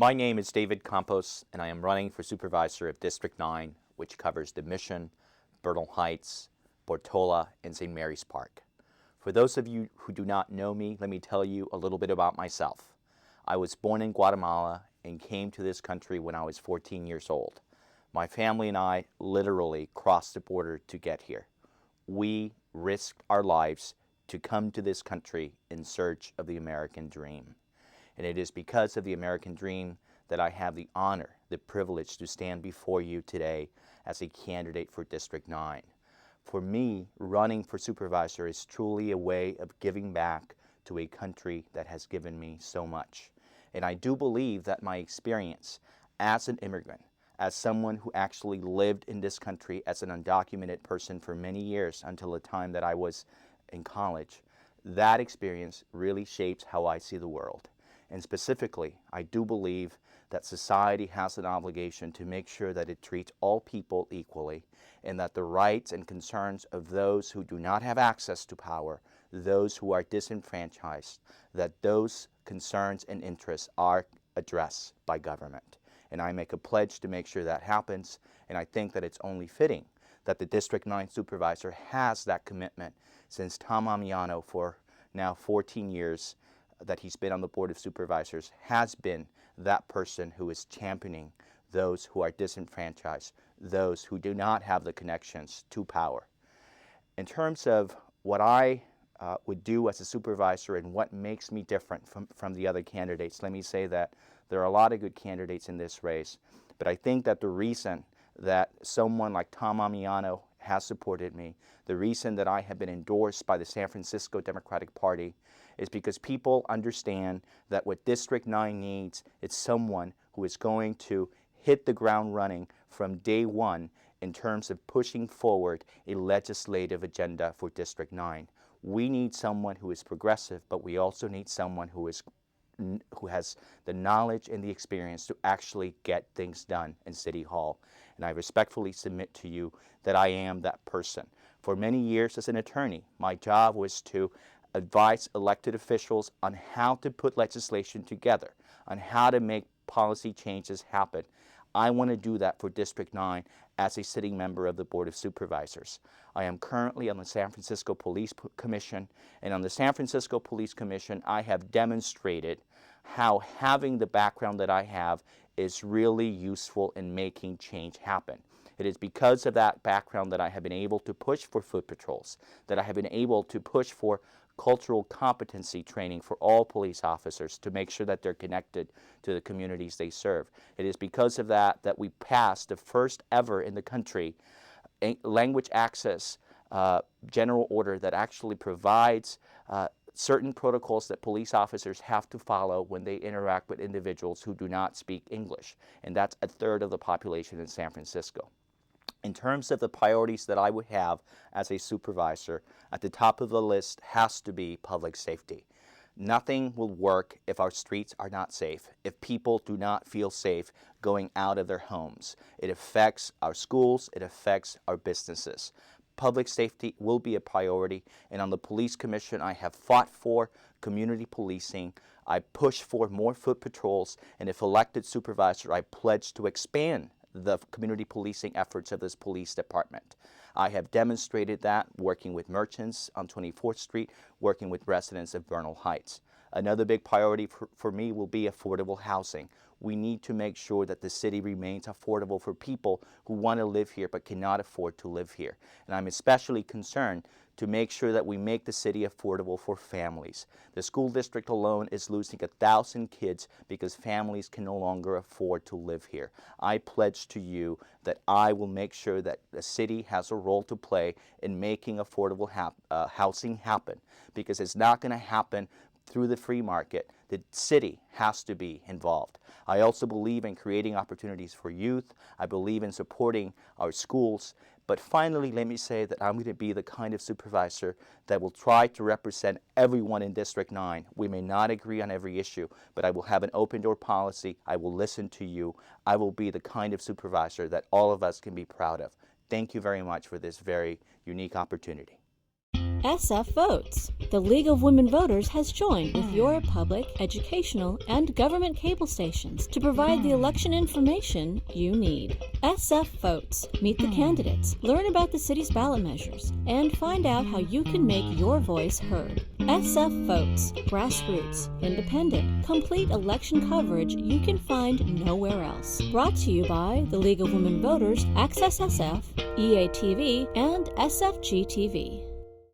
My name is David Campos, and I am running for supervisor of District 9, which covers the Mission, Bernal Heights, Portola, and St. Mary's Park. For those of you who do not know me, let me tell you a little bit about myself. I was born in Guatemala and came to this country when I was 14 years old. My family and I literally crossed the border to get here. We risked our lives to come to this country in search of the American dream. And it is because of the American dream that I have the honor, the privilege to stand before you today as a candidate for District 9. For me, running for supervisor is truly a way of giving back to a country that has given me so much. And I do believe that my experience as an immigrant, as someone who actually lived in this country as an undocumented person for many years until the time that I was in college, that experience really shapes how I see the world. And specifically, I do believe that society has an obligation to make sure that it treats all people equally and that the rights and concerns of those who do not have access to power, those who are disenfranchised, that those concerns and interests are addressed by government. And I make a pledge to make sure that happens, and I think that it's only fitting that the District 9 supervisor has that commitment since Tom Amiano, for now 14 years, that he's been on the Board of Supervisors, has been that person who is championing those who are disenfranchised, those who do not have the connections to power. In terms of what I would do as a supervisor and what makes me different from the other candidates, let me say that there are a lot of good candidates in this race, but I think that the reason that someone like Tom Amiano has supported me, the reason that I have been endorsed by the San Francisco Democratic Party, is because people understand that what District 9 needs is someone who is going to hit the ground running from day one in terms of pushing forward a legislative agenda for District 9. We need someone who is progressive, but we also need someone who has the knowledge and the experience to actually get things done in City Hall. And I respectfully submit to you that I am that person. For many years as an attorney, my job was to advise elected officials on how to put legislation together, on how to make policy changes happen. I want to do that for District 9 as a sitting member of the Board of Supervisors. I am currently on the San Francisco Police Commission, and on the San Francisco Police Commission, I have demonstrated how having the background that I have is really useful in making change happen. It is because of that background that I have been able to push for foot patrols, that I have been able to push for cultural competency training for all police officers to make sure that they're connected to the communities they serve. It is because of that that we passed the first ever in the country language access general order that actually provides certain protocols that police officers have to follow when they interact with individuals who do not speak English. And that's a third of the population in San Francisco. In terms of the priorities that I would have as a supervisor, at the top of the list has to be public safety. Nothing will work if our streets are not safe, if people do not feel safe going out of their homes. It affects our schools, it affects our businesses. Public safety will be a priority, and on the Police Commission, I have fought for community policing. I push for more foot patrols, and if elected supervisor, I pledge to expand the community policing efforts of this police department. I have demonstrated that working with merchants on 24th Street, working with residents of Bernal Heights. Another big priority for me will be affordable housing. We need to make sure that the city remains affordable for people who want to live here but cannot afford to live here. And I'm especially concerned to make sure that we make the city affordable for families. The school district alone is losing 1,000 kids because families can no longer afford to live here. I pledge to you that I will make sure that the city has a role to play in making affordable housing happen, because it's not going to happen through the free market. The city has to be involved. I also believe in creating opportunities for youth. I believe in supporting our schools. But finally, let me say that I'm going to be the kind of supervisor that will try to represent everyone in District 9. We may not agree on every issue, but I will have an open door policy. I will listen to you. I will be the kind of supervisor that all of us can be proud of. Thank you very much for this very unique opportunity. SF Votes. The League of Women Voters has joined with your public, educational, and government cable stations to provide the election information you need. SF Votes. Meet the candidates, learn about the city's ballot measures, and find out how you can make your voice heard. SF Votes. Grassroots, independent, complete election coverage you can find nowhere else. Brought to you by the League of Women Voters, Access SF, EATV, and SFGTV.